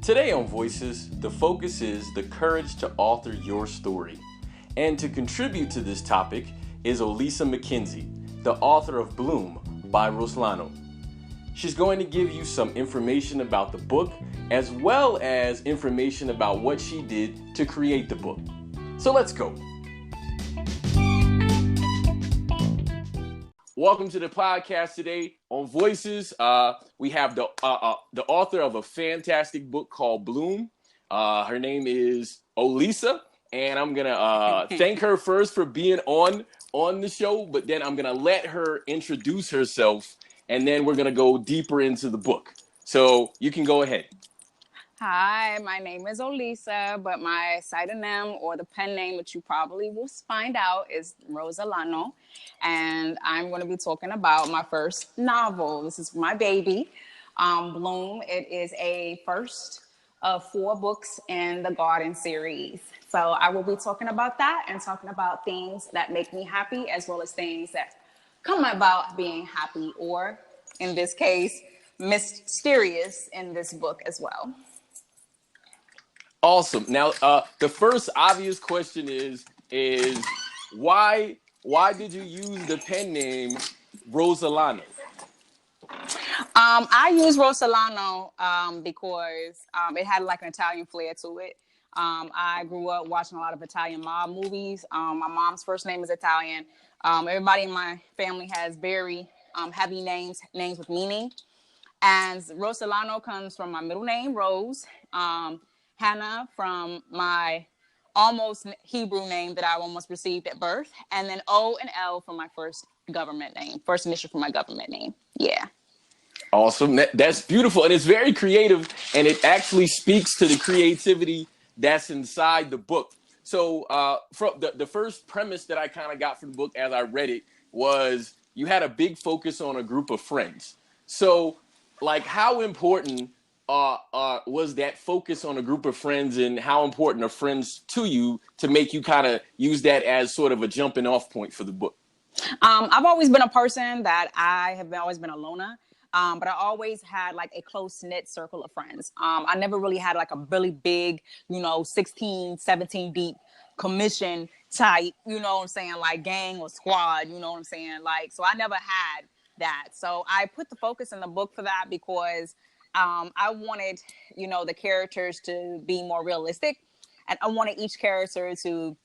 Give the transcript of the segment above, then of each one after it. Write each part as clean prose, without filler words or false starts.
Today on Voices, the focus is the courage to author your story. And to contribute to this topic is Olisa McKenzie, the author of Bloom by Roslano. She's going to give you some information about the book as well as information about what she did to create the book. So let's go. Welcome to the podcast today on Voices. We have the author of a fantastic book called Bloom. Her name is Olisa, and I'm gonna thank her first for being on the show, but then I'm gonna let her introduce herself, and then we're gonna go deeper into the book. So you can go ahead. Hi, my name is Olisa, but my pseudonym or the pen name, which you probably will find out, is Rosalano. And I'm going to be talking about my first novel. This is my baby, Bloom. It is a first of 4 books in the Garden series. So I will be talking about that and talking about things that make me happy, as well as things that come about being happy, or in this case, mysterious in this book as well. Awesome. Now, the first obvious question is why did you use the pen name Rosalano? I use Rosalano because it had like an Italian flair to it. I grew up watching a lot of Italian mob movies. My mom's first name is Italian. Everybody in my family has very heavy names with meaning. And Rosalano comes from my middle name, Rose. Hannah from my almost Hebrew name that I almost received at birth, and then O and L from my first initial for my government name. Yeah. Awesome. That's beautiful, and it's very creative, and it actually speaks to the creativity that's inside the book. So from the first premise that I kind of got from the book as I read it was you had a big focus on a group of friends. So like how important was that focus on a group of friends, and how important are friends to you to make you kind of use that as sort of a jumping off point for the book? I've always been a person that always been a loner, but I always had like a close knit circle of friends. I never really had like a really big, 16, 17 deep commission type, what I'm saying, like gang or squad, what I'm saying? Like, so I never had that. So I put the focus in the book for that because I wanted, the characters to be more realistic, and I wanted each character to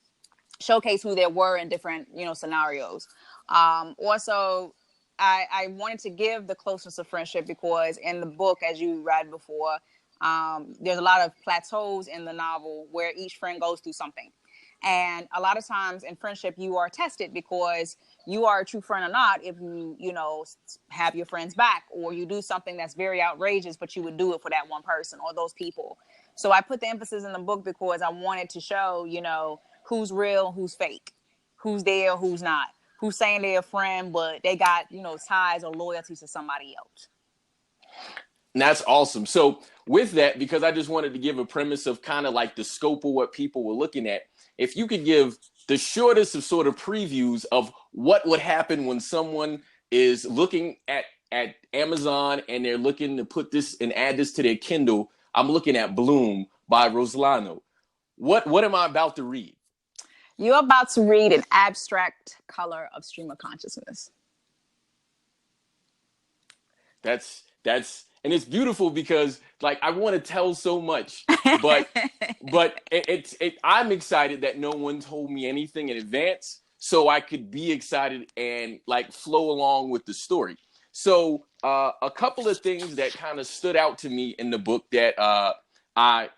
showcase who they were in different, scenarios. Also, I wanted to give the closeness of friendship because in the book, as you read before, there's a lot of plateaus in the novel where each friend goes through something. And a lot of times in friendship, you are tested because you are a true friend or not if you, have your friends back, or you do something that's very outrageous, but you would do it for that one person or those people. So I put the emphasis in the book because I wanted to show, who's real, who's fake, who's there, who's not, who's saying they're a friend, but they got, ties or loyalties to somebody else. That's awesome. So with that, because I just wanted to give a premise of kind of like the scope of what people were looking at, if you could give the shortest of sort of previews of what would happen when someone is looking at Amazon and they're looking to put this and add this to their Kindle. I'm looking at Bloom by Rosalano. What am I about to read? You're about to read an abstract color of stream of consciousness. That's and it's beautiful because like I want to tell so much, but I'm excited that no one told me anything in advance, so I could be excited and like flow along with the story. So a couple of things that kind of stood out to me in the book that I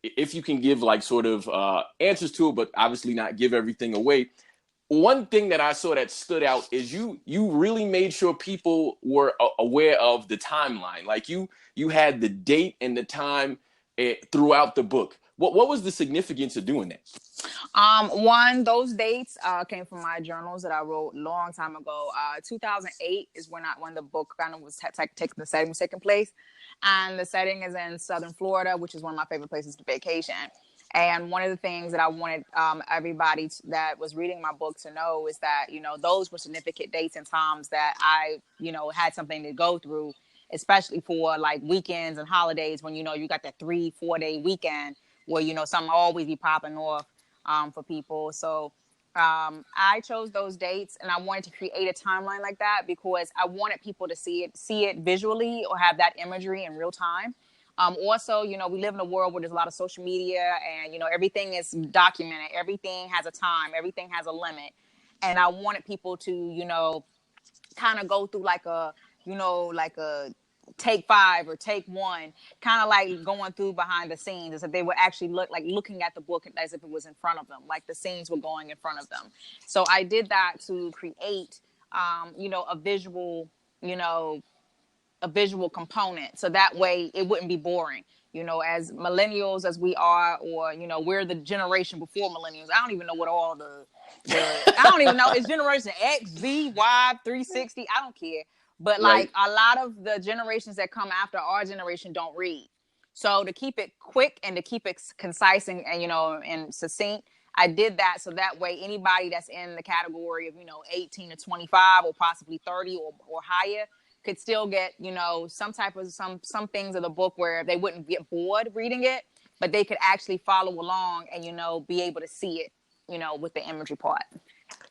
if you can give like sort of answers to it, but obviously not give everything away. One thing that I saw that stood out is you really made sure people were aware of the timeline. Like you had the date and the time throughout the book. What was the significance of doing that? Those dates came from my journals that I wrote a long time ago. 2008 is when the book kind of was the setting was taking place, and the setting is in Southern Florida, which is one of my favorite places to vacation. And one of the things that I wanted everybody that was reading my book to know is that, those were significant dates and times that I, had something to go through especially for like weekends and holidays when, you know, you got that 3-4 day weekend where, you know, something always be popping off for people. So I chose those dates, and I wanted to create a timeline like that because I wanted people to see it visually or have that imagery in real time. Also, you know, we live in a world where there's a lot of social media and, you know, everything is documented. Everything has a time. Everything has a limit. And I wanted people to, you know, kind of go through like a, you know, like a take 5 or take 1, kind of like going through behind the scenes, as if they would actually looking at the book as if it was in front of them, like the scenes were going in front of them. So I did that to create, you know, you know, a visual component. So that way it wouldn't be boring. You know, as millennials as we are, or, you know, we're the generation before millennials. I don't even know what all I don't even know. It's generation X, Z, Y, 360. I don't care. But like Right. a lot of the generations that come after our generation don't read. So to keep it quick and to keep it concise and you know, and succinct, I did that so that way anybody that's in the category of, you know, 18 to 25 or possibly 30 or higher could still get, you know, some type of some things of the book where they wouldn't get bored reading it, but they could actually follow along and, you know, be able to see it, you know, with the imagery part.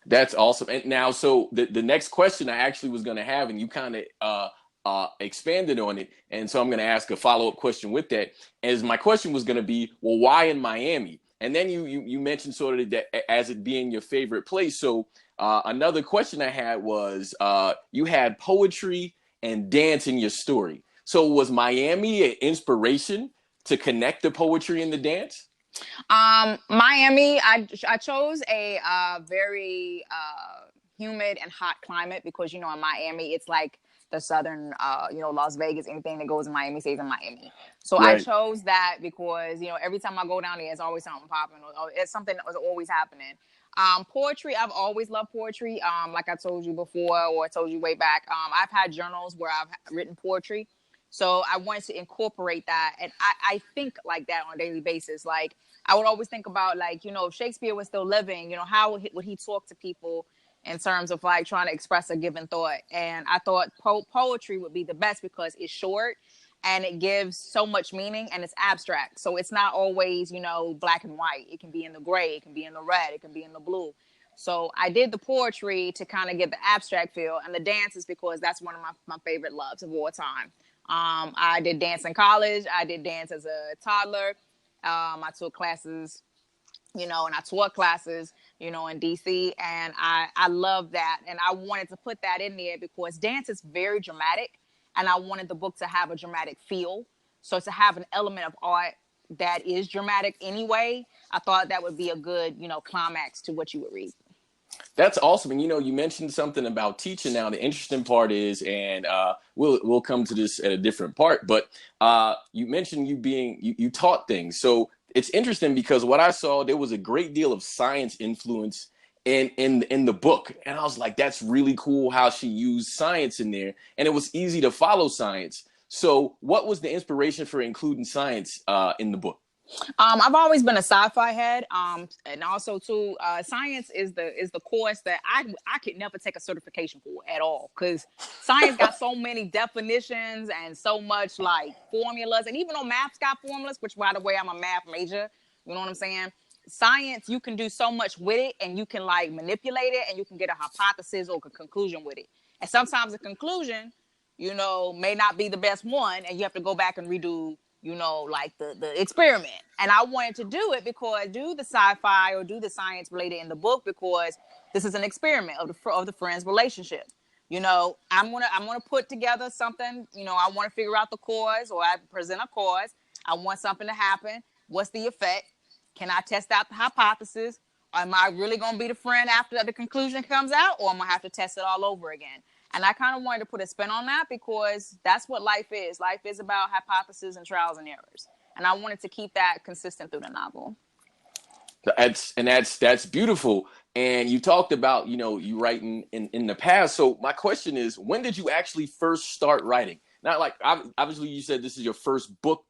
That's awesome. And now, so the next question I actually was going to have, and you kind of expanded on it, and so I'm going to ask a follow up question with that. As my question was going to be, well, why in Miami? And then you mentioned sort of that as it being your favorite place. So another question I had was, you had poetry and dance in your story. So was Miami an inspiration to connect the poetry and the dance? Miami, I chose a very humid and hot climate because, you know, in Miami it's like the southern, you know, Las Vegas. Anything that goes in Miami stays in Miami. So I Right. chose that because, you know, every time I go down there, it's always something popping. Or it's something that was always happening. Poetry, I've always loved poetry. Like I told you before, or I told you way back, I've had journals where I've written poetry. So I wanted to incorporate that. And I think like that on a daily basis. Like I would always think about, like, you know, if Shakespeare was still living, you know, how would he talk to people in terms of like trying to express a given thought? And I thought poetry would be the best because it's short and it gives so much meaning and it's abstract. So it's not always, you know, black and white. It can be in the gray, it can be in the red, it can be in the blue. So I did the poetry to kind of get the abstract feel, and the dance is because that's one of my favorite loves of all time. I did dance in college. I did dance as a toddler. I took classes, you know, and I taught classes, you know, in DC, and I love that. And I wanted to put that in there because dance is very dramatic, and I wanted the book to have a dramatic feel. So to have an element of art that is dramatic anyway, I thought that would be a good, you know, climax to what you would read. That's awesome. And you know, you mentioned something about teaching. Now, the interesting part is, and we'll come to this at a different part, but you mentioned you taught things. So it's interesting because what I saw, there was a great deal of science influence in the book, and I was like, that's really cool how she used science in there, and it was easy to follow science. So, what was the inspiration for including science in the book? I've always been a sci-fi head, and also too, science is the course that I could never take a certification for at all because science got so many definitions and so much like formulas, and even though math's got formulas, which by the way I'm a math major, you know what I'm saying? Science, you can do so much with it, and you can like manipulate it, and you can get a hypothesis or a conclusion with it, and sometimes the conclusion, you know, may not be the best one, and you have to go back and redo, you know, like the experiment. And I wanted to do it because do the sci-fi or do the science related in the book because this is an experiment of the friends' relationship. You know, I'm gonna put together something. You know, I want to figure out the cause, or I present a cause. I want something to happen. What's the effect? Can I test out the hypothesis? Am I really gonna be the friend after the conclusion comes out, or am I gonna have to test it all over again? And I kind of wanted to put a spin on that because that's what life is. Life is about hypotheses and trials and errors. And I wanted to keep that consistent through the novel. That's beautiful. And you talked about, you know, you writing in the past. So my question is, when did you actually first start writing? Not like obviously you said this is your first book,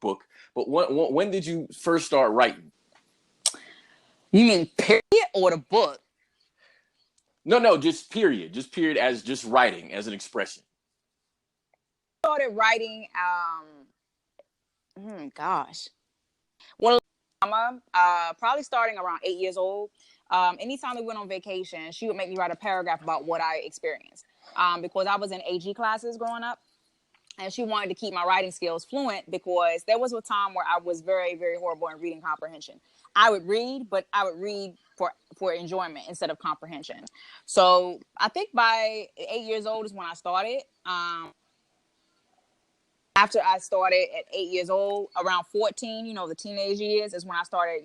but when did you first start writing? You mean period or the book? No, just period as just writing as an expression. started writing, gosh. Well, probably starting around 8 years old. Anytime we went on vacation, she would make me write a paragraph about what I experienced. Because I was in AG classes growing up, and she wanted to keep my writing skills fluent because there was a time where I was very, very horrible in reading comprehension. I would read, but I would read for enjoyment instead of comprehension. So I think by 8 years old is when I started. After I started at 8 years old, around 14, the teenage years is when I started,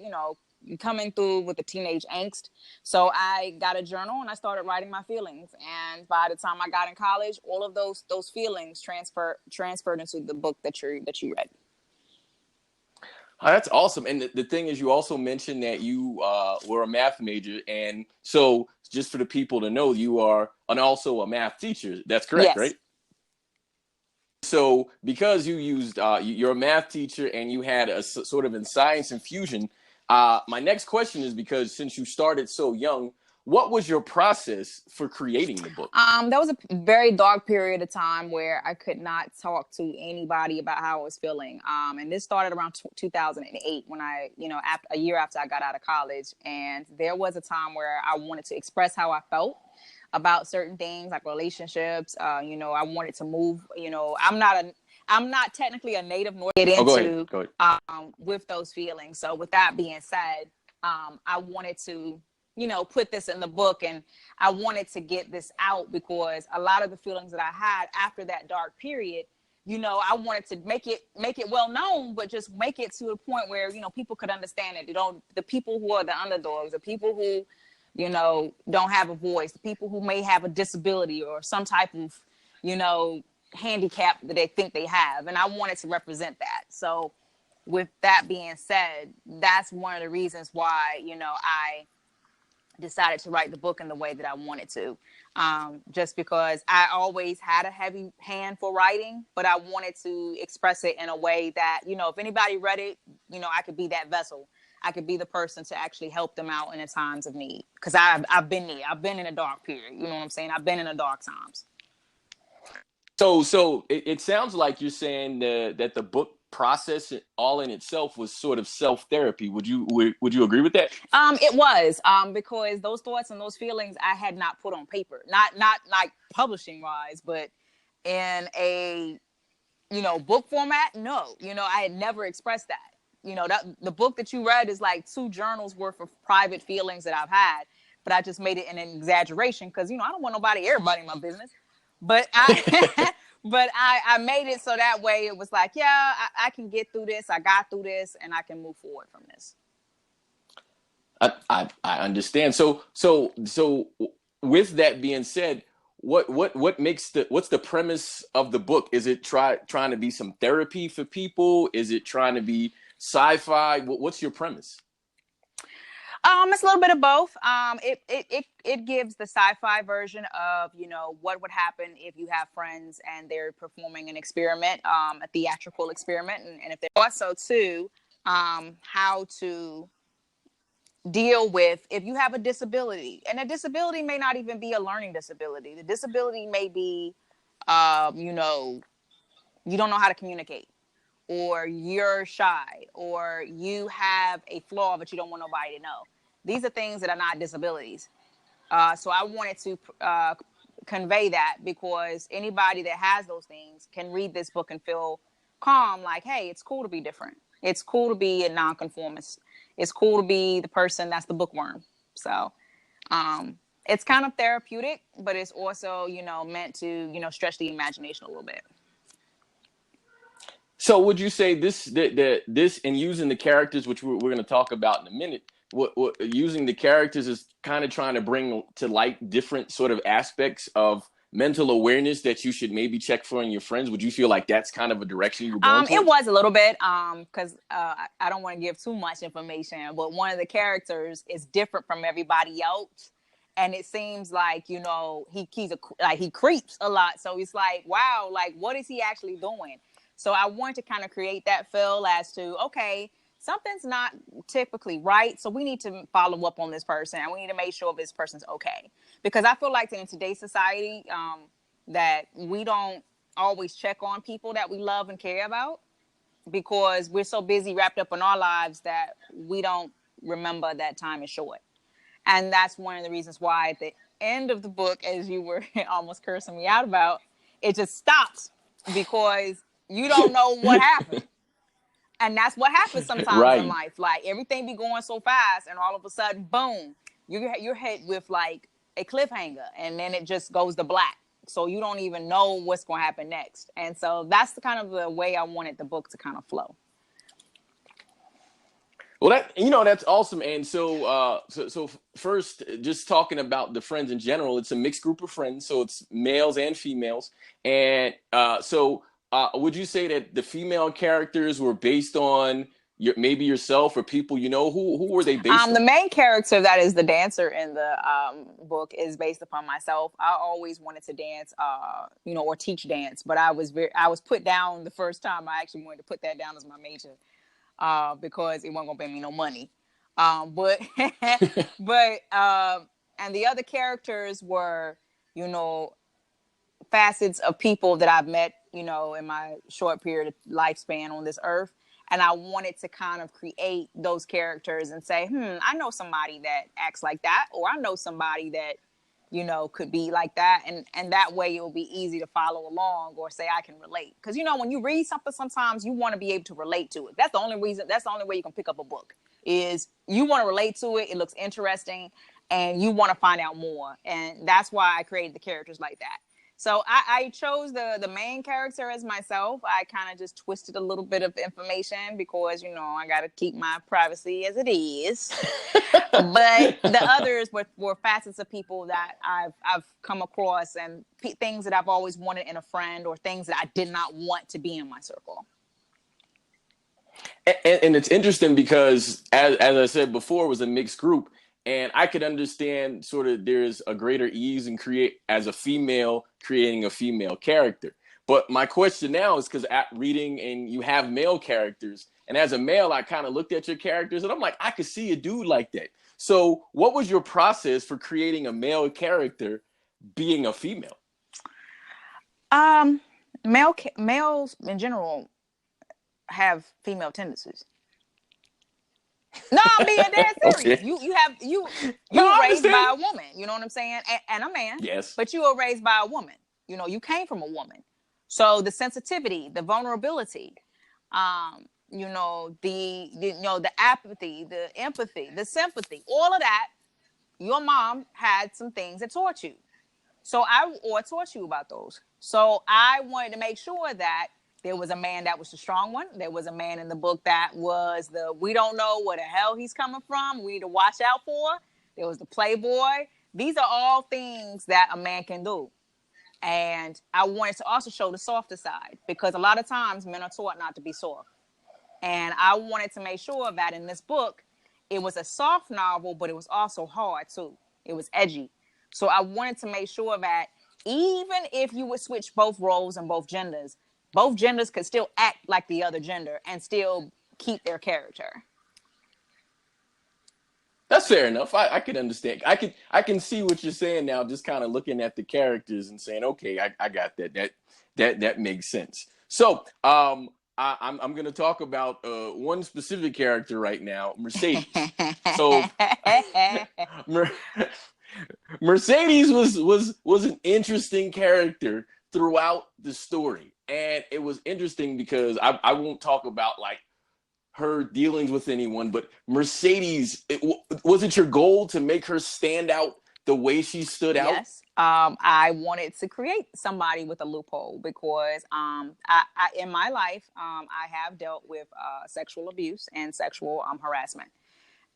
coming through with the teenage angst. So I got a journal and I started writing my feelings. And by the time I got in college, all of those feelings transferred into the book that you read. Oh, that's awesome. And the thing is, you also mentioned that you were a math major. And so just for the people to know, you are also a math teacher. That's correct, Yes. right? So because you used, you're a math teacher and you had a sort of in science infusion, my next question is, because since you started so young, what was your process for creating the book? That was a very dark period of time where I could not talk to anybody about how I was feeling. And this started around 2008 when I, a year after I got out of college. And there was a time where I wanted to express how I felt about certain things like relationships. I wanted to move. I'm not technically a native nor get into Go ahead. With those feelings. So with that being said, I wanted to put this in the book, and I wanted to get this out because a lot of the feelings that I had after that dark period, I wanted to make it well known, but just make it to a point where, people could understand it. The people who are the underdogs, the people who, don't have a voice, the people who may have a disability or some type of, handicap that they think they have. And I wanted to represent that. So with that being said, that's one of the reasons why, I decided to write the book in the way that I wanted to, just because I always had a heavy hand for writing, but I wanted to express it in a way that, if anybody read it, I could be that vessel. I could be the person to actually help them out in the times of need. Because I've been there. I've been in a dark period. You know what I'm saying? I've been in the dark times. So it sounds like you're saying that the book process all in itself was sort of self-therapy. Would you agree with that? It was, because those thoughts and those feelings I had not put on paper, not like publishing wise, but in a, book format. No, I had never expressed that. That the book that you read is like 2 journals worth of private feelings that I've had, but I just made it in an exaggeration because, I don't want everybody in my business. But I made it so that way it was like, yeah, I can get through this. I got through this, and I can move forward from this. I understand. So with that being said, what makes what's the premise of the book? Is it trying to be some therapy for people? Is it trying to be sci-fi? What's your premise? It's a little bit of both. It gives the sci-fi version of, what would happen if you have friends and they're performing an experiment, a theatrical experiment, and if they're also too, how to deal with if you have a disability, and a disability may not even be a learning disability. The disability may be, you don't know how to communicate, or you're shy, or you have a flaw but you don't want nobody to know. These are things that are not disabilities. So I wanted to convey that, because anybody that has those things can read this book and feel calm, like, hey, it's cool to be different. It's cool to be a nonconformist. It's cool to be the person that's the bookworm. So it's kind of therapeutic, but it's also, meant to, stretch the imagination a little bit. So would you say this and using the characters, which we're going to talk about in a minute, what using the characters is kind of trying to bring to light different sort of aspects of mental awareness that you should maybe check for in your friends? Would you feel like that's kind of a direction you were going towards? It was a little bit, because I don't want to give too much information, but one of the characters is different from everybody else. And it seems like, he creeps a lot. So it's like, wow, like, what is he actually doing? So I wanted to kind of create that feel as to, okay, something's not typically right. So we need to follow up on this person, and we need to make sure this person's okay. Because I feel like in today's society, that we don't always check on people that we love and care about, because we're so busy wrapped up in our lives that we don't remember that time is short. And that's one of the reasons why at the end of the book, as you were almost cursing me out about, it just stops, because you don't know what happened. And that's what happens sometimes in Right. life. Like, everything be going so fast, and all of a sudden, boom, you're hit with like a cliffhanger, and then it just goes to black. So you don't even know what's going to happen next. And so that's the kind of the way I wanted the book to kind of flow. Well, that's awesome. And so first, just talking about the friends in general, it's a mixed group of friends, so it's males and females. And would you say that the female characters were based on maybe yourself or people you know? Who were they based The on? main character that is the dancer in the book is based upon myself. I always wanted to dance, or teach dance, but I was put down the first time. I actually wanted to put that down as my major. Because it wasn't gonna pay me no money. But and the other characters were, facets of people that I've met, in my short period of lifespan on this earth. And I wanted to kind of create those characters and say, I know somebody that acts like that, or I know somebody that, could be like that. And that way it will be easy to follow along or say, I can relate. Because, when you read something, sometimes you want to be able to relate to it. That's the only way you can pick up a book, is you want to relate to it. It looks interesting and you want to find out more. And that's why I created the characters like that. So I chose the main character as myself. I kind of just twisted a little bit of information because, I got to keep my privacy as it is. But the others were facets of people that I've come across, and things that I've always wanted in a friend, or things that I did not want to be in my circle. And it's interesting because, as I said before, it was a mixed group. And I could understand sort of there's a greater ease in as a female creating a female character. But my question now is, because at reading and you have male characters, and as a male, I kind of looked at your characters and I'm like, I could see a dude like that. So what was your process for creating a male character being a female? Males in general have female tendencies. No, I'm being dead serious. Okay. You No, were I raised by understand. a woman. You know what I'm saying? And a man. Yes. But you were raised by a woman. You came from a woman. So the sensitivity, the vulnerability, the apathy, the empathy, the sympathy, all of that, your mom had some things that taught you. Or taught you about those. So I wanted to make sure that there was a man that was the strong one. There was a man in the book that was we don't know where the hell he's coming from. We need to watch out for. There was the playboy. These are all things that a man can do. And I wanted to also show the softer side, because a lot of times men are taught not to be soft. And I wanted to make sure that in this book, it was a soft novel, but it was also hard too. It was edgy. So I wanted to make sure that even if you would switch both roles and both genders could still act like the other gender and still keep their character. That's fair enough. I could understand. I can see what you're saying now, just kind of looking at the characters and saying, okay, I got that. That makes sense. So I'm gonna talk about one specific character right now, Mercedes. So Mercedes was an interesting character throughout the story. And it was interesting because I won't talk about like her dealings with anyone, but Mercedes, was it your goal to make her stand out the way she stood out? Yes. I wanted to create somebody with a loophole, because I in my life, I have dealt with sexual abuse and sexual harassment,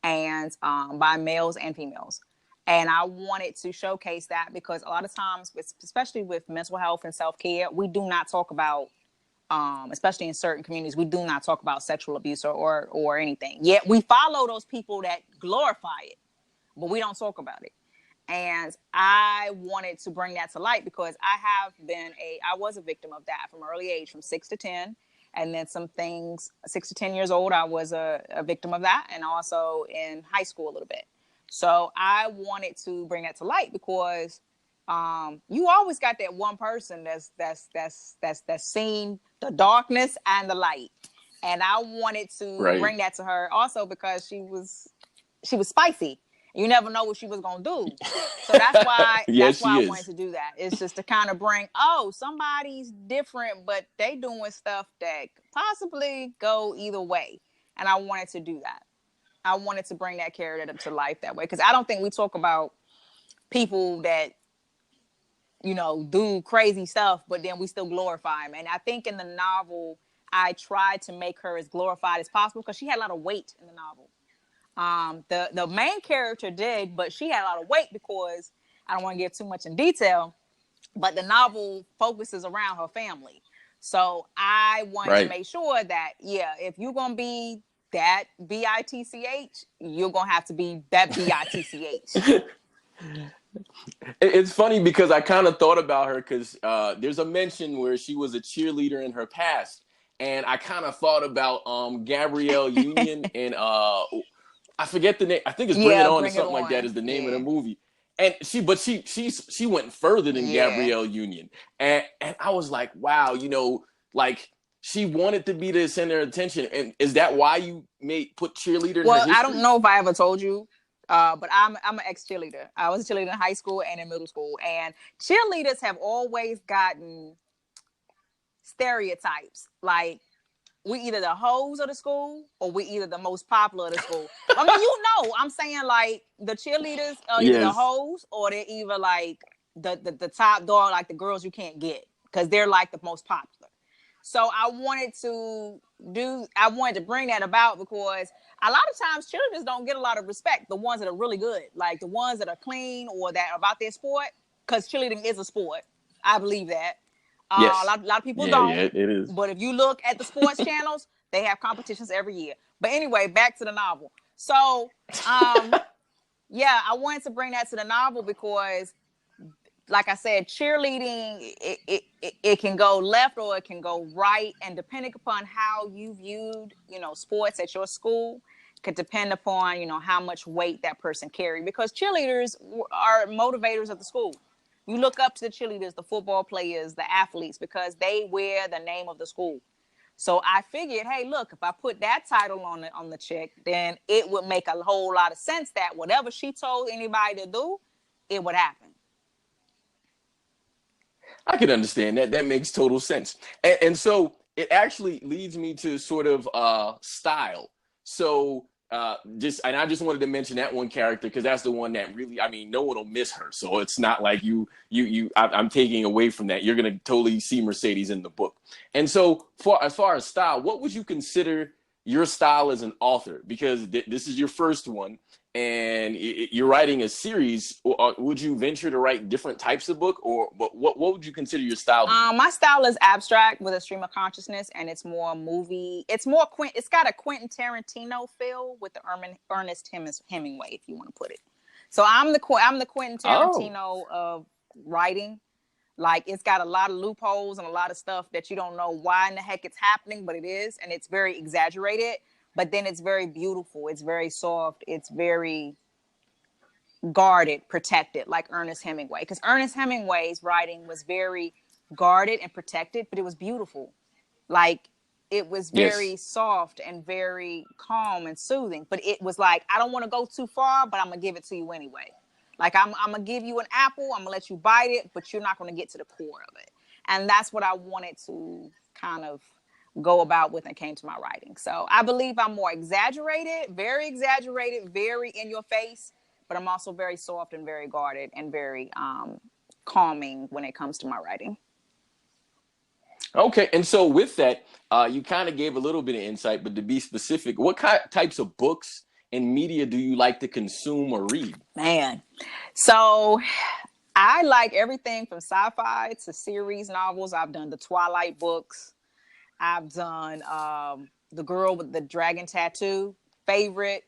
and by males and females. And I wanted to showcase that, because a lot of times, especially with mental health and self-care, we do not talk about, especially in certain communities, we do not talk about sexual abuse or anything. Yet we follow those people that glorify it, but we don't talk about it. And I wanted to bring that to light, because I was a victim of that from early age, from 6 to 10. And then 6 to 10 years old, I was a victim of that. And also in high school a little bit. So I wanted to bring that to light, because You always got that one person that's seen the darkness and the light. And I wanted to Right. bring that to her also because she was spicy. You never know what she was gonna do. So Yes, that's why she I wanted is. to do that. It's just to kind of bring, somebody's different, but they doing stuff that could possibly go either way. And I wanted to do that. I wanted to bring that character to life that way. Because I don't think we talk about people that, do crazy stuff, but then we still glorify them. And I think in the novel, I tried to make her as glorified as possible because she had a lot of weight in the novel. The main character did, but she had a lot of weight because I don't want to get too much in detail, but the novel focuses around her family. So I wanted to Right. make sure that, yeah, if you're going to be that bitch, you're going to have to be that bitch. It's funny because I kind of thought about her because there's a mention where she was a cheerleader in her past, and I kind of thought about Gabrielle Union and I forget the name. I think it's Bring It Yeah, On or bring it something like that on. is the name of the Yeah. movie. And she went further than Yeah. Gabrielle Union, and I was like, wow, like she wanted to be the center of attention. And is that why you put cheerleader in her Well, I don't history? know if I ever told you, but I'm an ex cheerleader. I was a cheerleader in high school and in middle school, and cheerleaders have always gotten stereotypes. Like we either the hoes of the school or we either the most popular of the school. I mean, I'm saying like the cheerleaders are either the Yes. hoes or they're either like the top dog, like the girls you can't get because they're like the most popular. So I wanted to bring that about because a lot of times cheerleaders don't get a lot of respect. The ones that are really good, like the ones that are clean or that are about their sport, because cheerleading is a sport. I believe that. Yes. A lot of people Yeah. don't. Yeah. It is. But if you look at the sports channels, they have competitions every year. But anyway, back to the novel. So, yeah, I wanted to bring that to the novel because like I said, cheerleading, it can go left or it can go right. And depending upon how you viewed, sports at your school could depend upon, how much weight that person carried. Because cheerleaders are motivators of the school. You look up to the cheerleaders, the football players, the athletes, because they wear the name of the school. So I figured, hey, look, if I put that title on the chick, then it would make a whole lot of sense that whatever she told anybody to do, it would happen. I can understand that. That makes total sense. And so it actually leads me to sort of style. So I just wanted to mention that one character because that's the one that really, I mean, no one will miss her. So it's not like I'm taking away from that. You're gonna totally see Mercedes in the book. And so as far as style, what would you consider your style as an author? Because this is your first one and you're writing a series, would you venture to write different types of book, or what would you consider your style to be? My style is abstract with a stream of consciousness, and it's more movie. It's got a Quentin Tarantino feel with the Ernest Hemingway, if you want to put it. So I'm the Quentin Oh, Tarantino of writing. Like it's got a lot of loopholes and a lot of stuff that you don't know why in the heck it's happening, but it is, and it's very exaggerated. But then it's very beautiful. It's very soft. It's very guarded, protected, like Ernest Hemingway. Because Ernest Hemingway's writing was very guarded and protected, but it was beautiful. Like it was yes. very soft and very calm and soothing. But it was like, I don't want to go too far, but I'm gonna give it to you anyway. Like I'm gonna give you an apple, I'm gonna let you bite it, but you're not gonna get to the core of it. And that's what I wanted to kind of go about with and came to my writing. So I believe I'm more exaggerated, very in your face, but I'm also very soft and very guarded and very calming when it comes to my writing. Okay, and so with that, you kind of gave a little bit of insight, but to be specific, what types of books and media do you like to consume or read? Man. So I like everything from sci-fi to series novels. I've done the Twilight books. I've done The Girl with the Dragon Tattoo. Favorite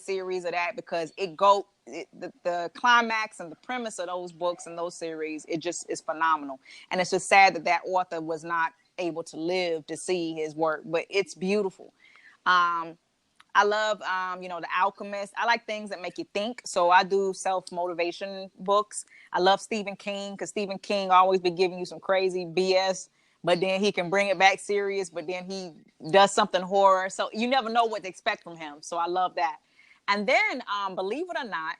series of that because the climax and the premise of those books and those series, it just is phenomenal. And it's just sad that author was not able to live to see his work, but it's beautiful. I love, The Alchemist. I like things that make you think. So I do self-motivation books. I love Stephen King because Stephen King always be giving you some crazy BS, but then he can bring it back serious, but then he does something horror. So you never know what to expect from him. So I love that. And then, believe it or not,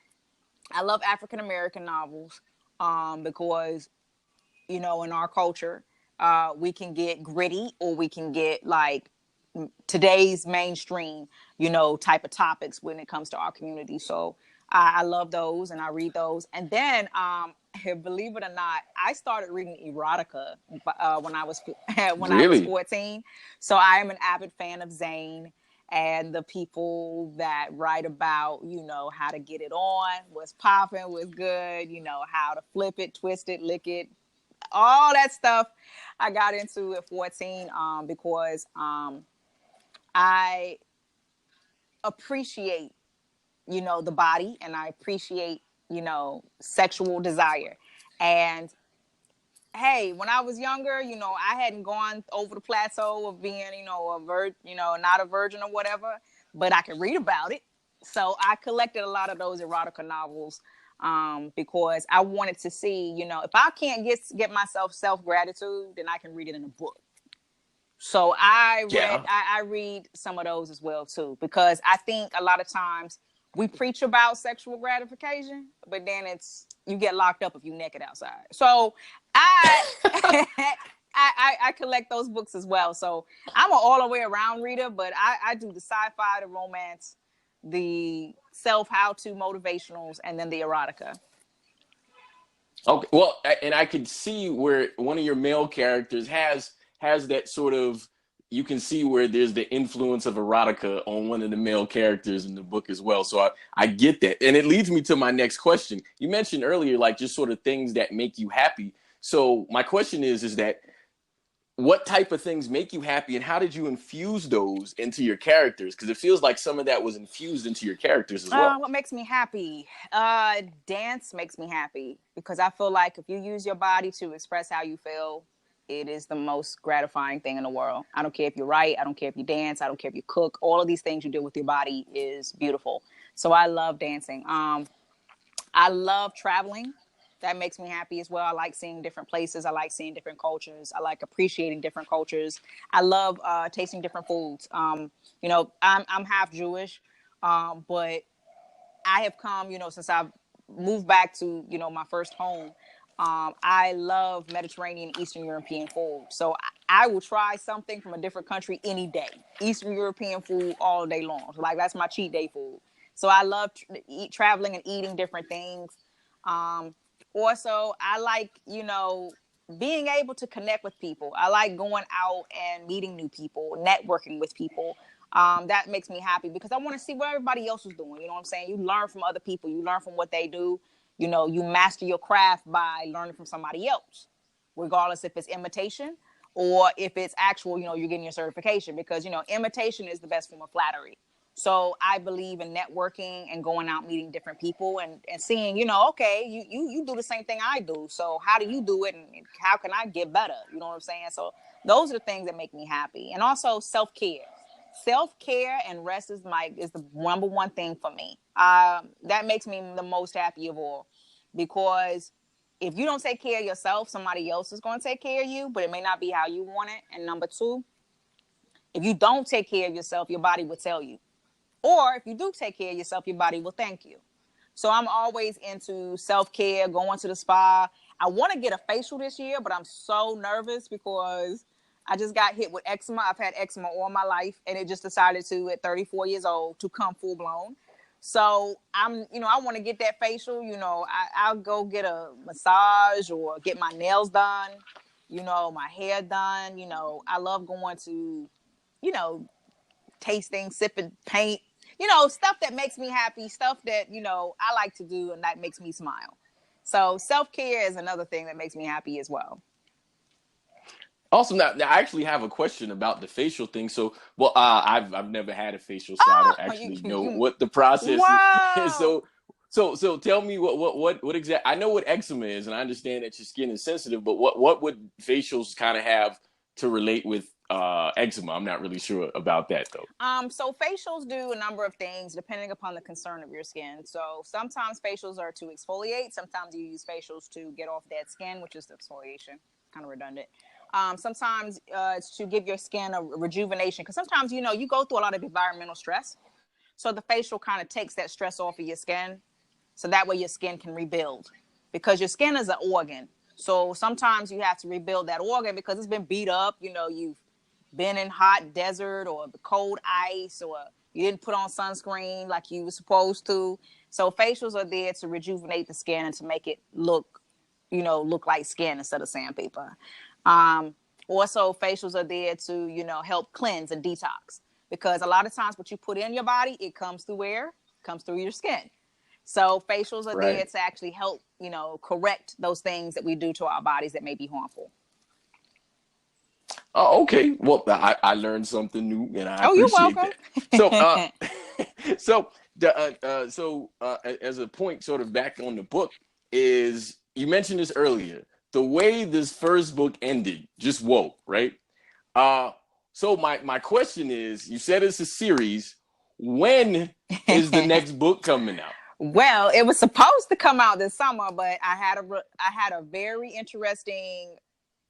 I love African American novels because, in our culture, we can get gritty or we can get like today's mainstream, type of topics when it comes to our community. So I love those and I read those. And then, believe it or not, I started reading erotica when I was when I was Really? 14. So I am an avid fan of Zane and the people that write about, how to get it on, what's popping, what's good, how to flip it, twist it, lick it, all that stuff. I got into at 14 because I appreciate, the body, and I appreciate, sexual desire. And hey, when I was younger, I hadn't gone over the plateau of being, not a virgin or whatever, but I could read about it. So I collected a lot of those erotica novels because I wanted to see, if I can't get myself self-gratitude, then I can read it in a book. So Yeah. I read some of those as well too, because I think a lot of times we preach about sexual gratification, but then you get locked up if you naked outside. So I I collect those books as well. So I'm an all the way around reader, but I do the sci-fi, the romance, the how-to motivationals, and then the erotica. Okay. Well, and I could see where one of your male characters has that sort of, you can see where there's the influence of erotica on one of the male characters in the book as well. So I get that. And it leads me to my next question. You mentioned earlier, like, just sort of things that make you happy. So my question is that what type of things make you happy, and how did you infuse those into your characters? Because it feels like some of that was infused into your characters as well. What makes me happy? Dance makes me happy because I feel like if you use your body to express how you feel, it is the most gratifying thing in the world. I don't care if you write, I don't care if you dance, I don't care if you cook. All of these things you do with your body is beautiful. So I love dancing. I love traveling. That makes me happy as well. I like seeing different places. I like seeing different cultures. I like appreciating different cultures. I love tasting different foods. I'm half Jewish, but I have come, since I've moved back to, my first home. I love Mediterranean, Eastern European food. So I will try something from a different country any day. Eastern European food all day long. Like, that's my cheat day food. So I love traveling and eating different things. Also, I like, being able to connect with people. I like going out and meeting new people, networking with people. That makes me happy because I want to see what everybody else is doing. You know what I'm saying? You learn from other people. You learn from what they do. You master your craft by learning from somebody else, regardless if it's imitation or if it's actual, you're getting your certification, because, imitation is the best form of flattery. So I believe in networking and going out meeting different people and seeing, okay, you do the same thing I do. So how do you do it, and how can I get better? You know what I'm saying? So those are the things that make me happy. And also self-care. Self-care and rest is the number one thing for me. That makes me the most happy of all, because if you don't take care of yourself, somebody else is going to take care of you, but it may not be how you want it. And number two, if you don't take care of yourself, your body will tell you. Or if you do take care of yourself, your body will thank you. So I'm always into self-care, going to the spa. I want to get a facial this year, but I'm so nervous because I just got hit with eczema. I've had eczema all my life, and it just decided to, at 34 years old, to come full blown. So I want to get that facial. I'll go get a massage or get my nails done, my hair done. I love going to, tasting, sipping paint, stuff that makes me happy, stuff that, I like to do and that makes me smile. So self-care is another thing that makes me happy as well. Also, now I actually have a question about the facial thing. So, well, I've never had a facial, so I don't actually know what the process is. Wow. So tell me what exactly. I know what eczema is, and I understand that your skin is sensitive. But what would facials kind of have to relate with eczema. I'm not really sure about that though. So facials do a number of things depending upon the concern of your skin. So sometimes facials are to exfoliate. Sometimes you use facials to get off dead skin, which is the exfoliation. Kind of redundant. Sometimes it's to give your skin a rejuvenation, because sometimes, you know, you go through a lot of environmental stress. So the facial kind of takes that stress off of your skin. So that way your skin can rebuild, because your skin is an organ. So sometimes you have to rebuild that organ because it's been beat up. You know, you've been in hot desert or the cold ice, or you didn't put on sunscreen like you were supposed to. So facials are there to rejuvenate the skin and to make it look, you know, look like skin instead of sandpaper. Also, facials are there to, you know, help cleanse and detox, because a lot of times what you put in your body, it comes through where? It comes through your skin. So facials are there Right. to actually help, you know, correct those things that we do to our bodies that may be harmful. Oh, okay. Well, I learned something new, and I Oh, you're appreciate welcome. that. So, so as a point, sort of back on the book, is you mentioned this earlier. The way this first book ended, just whoa, right? Uh, so my question is, you said it's a series. When is the next book coming out? Well, it was supposed to come out this summer, but I had a very interesting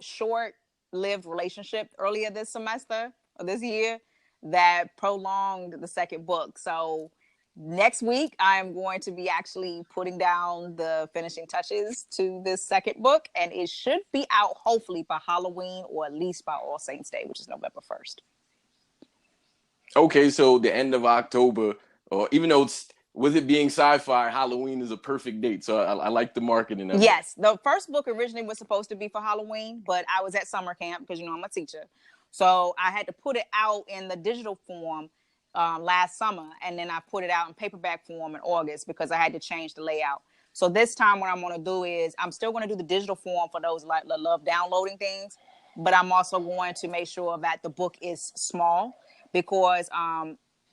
short-lived relationship earlier this semester or this year that prolonged the second book. So next week I am going to be actually putting down the finishing touches to this second book, and it should be out hopefully by Halloween, or at least by All Saints Day, which is November 1st. Okay, so the end of October, or even though it's with it being sci-fi, Halloween is a perfect date. So I like the marketing of that. Yes, the first book originally was supposed to be for Halloween, but I was at summer camp because, you know, I'm a teacher. So I had to put it out in the digital form last summer, and then I put it out in paperback form in August because I had to change the layout. So this time what I'm going to do is I'm still going to do the digital form for those like that love downloading things, but I'm also going to make sure that the book is small, because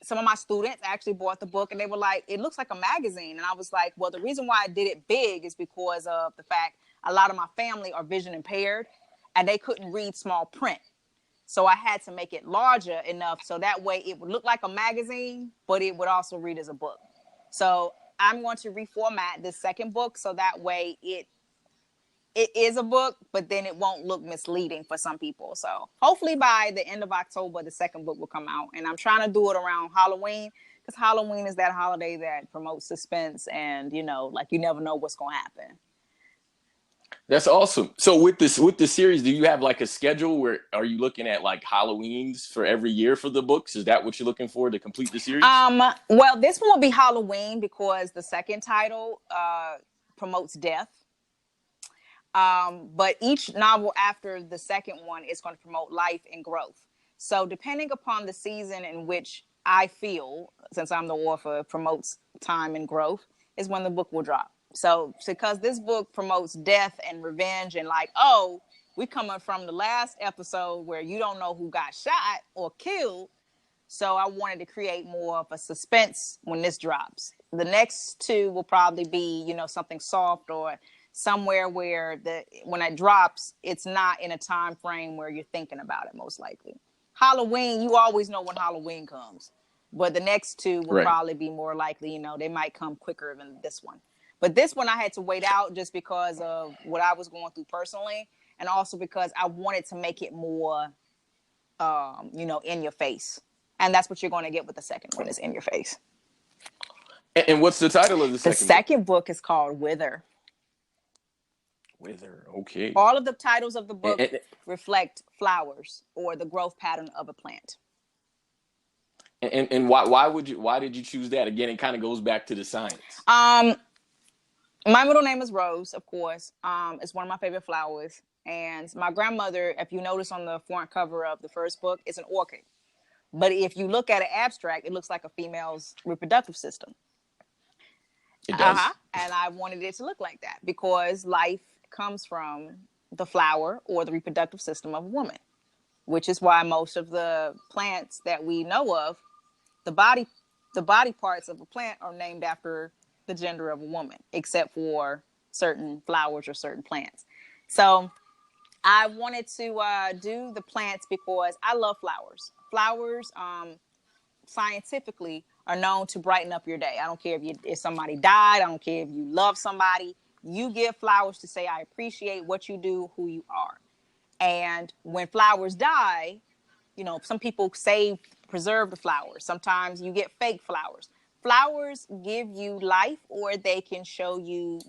some of my students actually bought the book and they were like, it looks like a magazine. And I was like, well, the reason why I did it big is because of the fact a lot of my family are vision impaired and they couldn't read small print. So I had to make it larger enough so that way it would look like a magazine, but it would also read as a book. So I'm going to reformat this second book so that way it is a book, but then it won't look misleading for some people. So hopefully by the end of October, the second book will come out. And I'm trying to do it around Halloween, because Halloween is that holiday that promotes suspense and, you know, like you never know what's going to happen. That's awesome. So with the series, do you have like a schedule where are you looking at like Halloweens for every year for the books? Is that what you're looking for to complete the series? Well, this one will be Halloween because the second title promotes death. But each novel after the second one is going to promote life and growth. So depending upon the season in which I feel, since I'm the author, promotes time and growth, is when the book will drop. So because this book promotes death and revenge and like, oh, we coming from the last episode where you don't know who got shot or killed. So I wanted to create more of a suspense when this drops. The next two will probably be, you know, something soft or somewhere where when it drops, it's not in a time frame where you're thinking about it, most likely. Halloween, you always know when Halloween comes. But the next two will Right. probably be more likely, you know, they might come quicker than this one. But this one I had to wait out just because of what I was going through personally. And also because I wanted to make it more, you know, in your face. And that's what you're going to get with the second one, is in your face. And what's the title of the The second book? second book is called Wither. Wither. Okay. All of the titles of the And, book reflect flowers or the growth pattern of a plant. and why did you choose that? Again, it kind of goes back to the science. My middle name is Rose, of course. It's one of my favorite flowers. And my grandmother, if you notice on the front cover of the first book, is an orchid. But if you look at it abstract, it looks like a female's reproductive system. It does. And I wanted it to look like that because life comes from the flower or the reproductive system of a woman, which is why most of the plants that we know of, the body parts of a plant are named after the gender of a woman, except for certain flowers or certain plants. So I wanted to do the plants because I love flowers. Flowers, scientifically, are known to brighten up your day. I don't care if somebody died. I don't care if you love somebody. You give flowers to say, I appreciate what you do, who you are. And when flowers die, some people preserve the flowers. Sometimes you get fake flowers. Flowers give you life, or they can show you,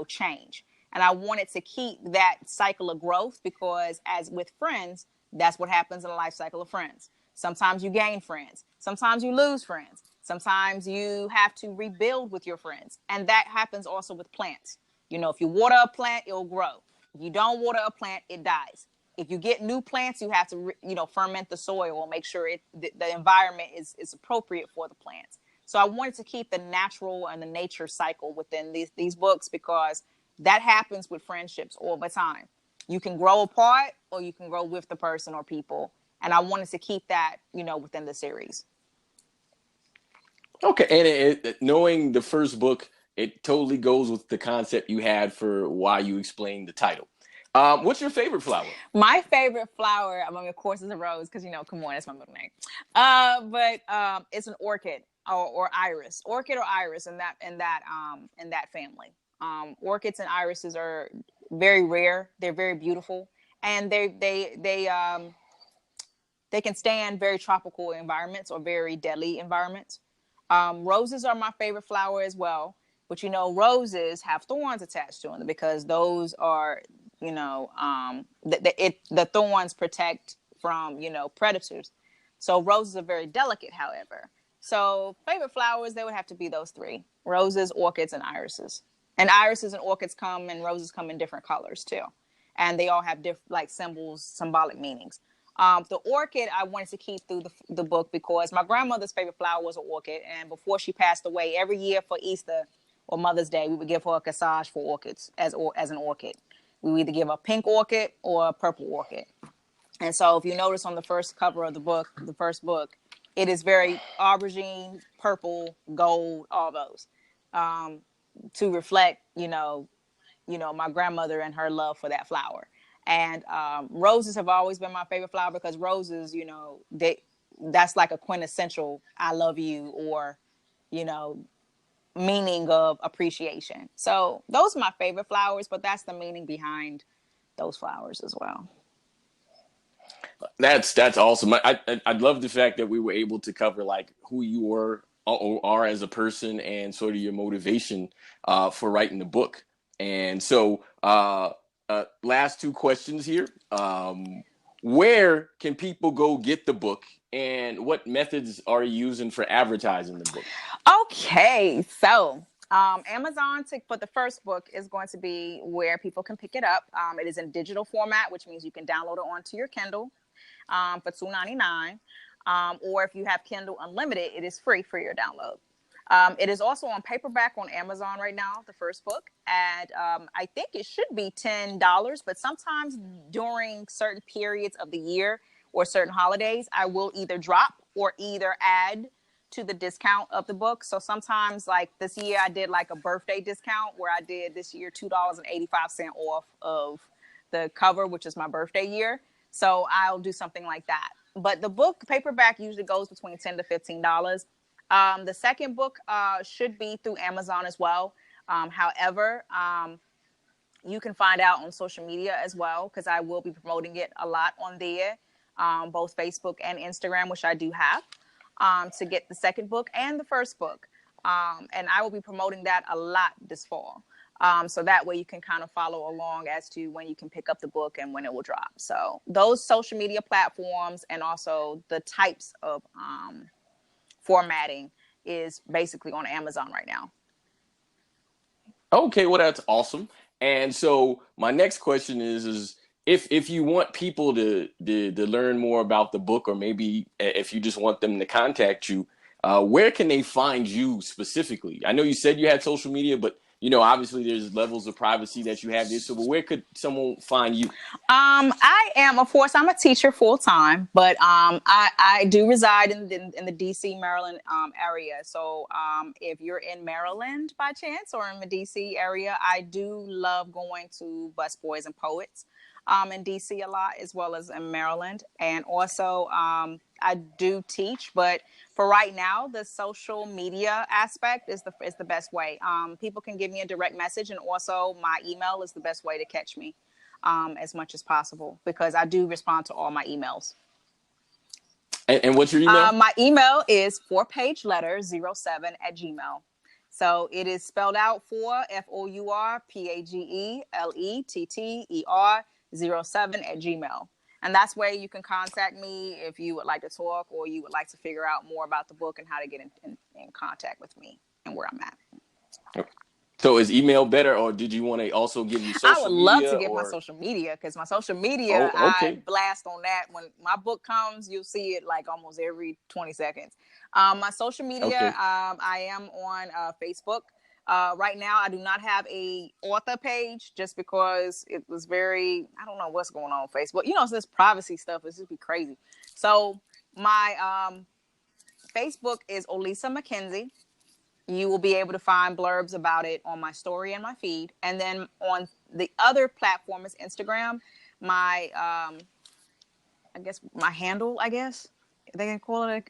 change. And I wanted to keep that cycle of growth, because as with friends, that's what happens in the life cycle of friends. Sometimes you gain friends. Sometimes you lose friends. Sometimes you have to rebuild with your friends. And that happens also with plants. If you water a plant, it'll grow. If you don't water a plant, it dies. If you get new plants, you have to, ferment the soil and make sure the environment is appropriate for the plants. So I wanted to keep the natural and the nature cycle within these books, because that happens with friendships all the time. You can grow apart, or you can grow with the person or people. And I wanted to keep that, within the series. Okay, and knowing the first book, it totally goes with the concept you had for why you explained the title. What's your favorite flower? My favorite flower, of course, is a rose, because come on, that's my middle name. But it's an orchid or iris, orchid or iris, in that family. Orchids and irises are very rare. They're very beautiful, and they can stand very tropical environments or very deadly environments. Roses are my favorite flower as well. But, roses have thorns attached to them, because those are, the thorns protect from, predators. So roses are very delicate, however. So favorite flowers, they would have to be those three: roses, orchids, and irises. And irises and orchids and roses come in different colors too. And they all have different, like, symbolic meanings. The orchid I wanted to keep through the book, because my grandmother's favorite flower was an orchid. And before she passed away, every year for Easter or Mother's Day, we would give her a corsage for orchids as an orchid. We would either give a pink orchid or a purple orchid. And so if you notice on the first cover of the first book, it is very aubergine, purple, gold, all those, to reflect, my grandmother and her love for that flower. And roses have always been my favorite flower, because roses, that's like a quintessential I love you, or, meaning of appreciation. So those are my favorite flowers, but that's the meaning behind those flowers as well. That's awesome. I love the fact that we were able to cover like who you were or are as a person, and sort of your motivation for writing the book. And so, last two questions here. Where can people go get the book, and what methods are you using for advertising the book? Okay, so Amazon for the first book is going to be where people can pick it up. It is in digital format, which means you can download it onto your Kindle for $2.99. Or if you have Kindle Unlimited, it is free for your download. It is also on paperback on Amazon right now, the first book. And I think it should be $10, but sometimes during certain periods of the year or certain holidays, I will either drop or either add to the discount of the book. So sometimes, like this year, I did like a birthday discount where I did this year $2.85 off of the cover, which is my birthday year. So I'll do something like that. But the book paperback usually goes between $10 to $15. The second book should be through Amazon as well. However, you can find out on social media as well, because I will be promoting it a lot on there, both Facebook and Instagram, which I do have, to get the second book and the first book. And I will be promoting that a lot this fall. So that way you can kind of follow along as to when you can pick up the book and when it will drop. So those social media platforms, and also the types of formatting, is basically on Amazon right now. Okay, well that's awesome. And so my next question is if you want people to learn more about the book, or maybe if you just want them to contact you, where can they find you specifically? I know you said you had social media, but obviously there's levels of privacy that you have there. So where could someone find you? I am, of course, I'm a teacher full time, but I do reside in the DC, Maryland area. So if you're in Maryland by chance, or in the DC area, I do love going to Busboys and Poets. in DC a lot, as well as in Maryland. And also, I do teach, but for right now, the social media aspect is the best way. People can give me a direct message, and also my email is the best way to catch me as much as possible, because I do respond to all my emails. And what's your email? My email is 4pageletter07 @gmail. So it is spelled out for FOURPAGELETTER 07 @gmail. And that's where you can contact me if you would like to talk, or you would like to figure out more about the book and how to get in contact with me and where I'm at. So is email better, or did you want to also give you social media? I would love to give my social media, because my social media, I blast on that. When my book comes, you'll see it like almost every 20 seconds. My social media, I am on Facebook. Right now, I do not have a author page, just because it was I don't know what's going on Facebook. You know, it's this privacy stuff. It's just be crazy. So my Facebook is Olisa McKenzie. You will be able to find blurbs about it on my story and my feed. And then on the other platform is Instagram. My, I guess my handle, they can call it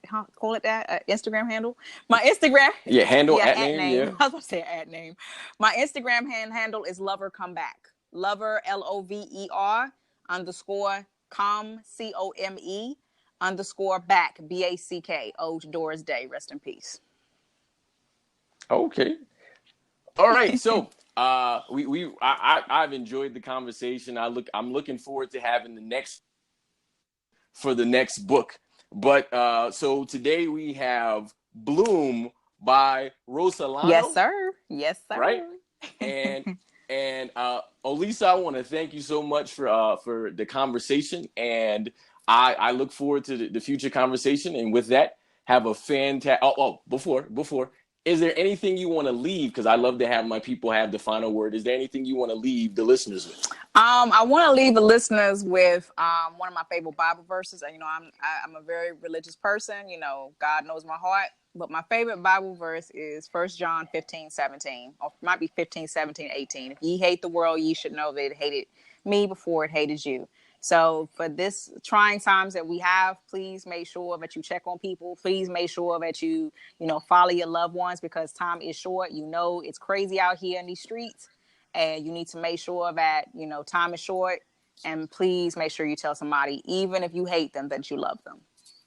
that, Instagram handle. My Instagram. Yeah, handle, at name. Yeah. I was going to say at name. My Instagram handle is Lover Come Back. Lover, LOVER _ come, COME _ back, BACK. Old Doris Day. Rest in peace. Okay. All right. So I've enjoyed the conversation. I'm looking forward to having the next book. But so today we have Bloom by Rosalano. Yes, sir. Yes, sir. Right. And Olisa, I want to thank you so much for the conversation, and I look forward to the future conversation. And with that, have a fantastic. Before. Is there anything you want to leave? Because I love to have my people have the final word. Is there anything you want to leave the listeners with? I want to leave the listeners with one of my favorite Bible verses. You know, I'm a very religious person. You know, God knows my heart. But my favorite Bible verse is 1 John 15:17, or it might be 15:17-18. If ye hate the world, ye should know that it hated me before it hated you. So for this trying times that we have, please make sure that you check on people. Please make sure that you follow your loved ones, because time is short. You know, it's crazy out here in these streets, and you need to make sure that, time is short. And please make sure you tell somebody, even if you hate them, that you love them.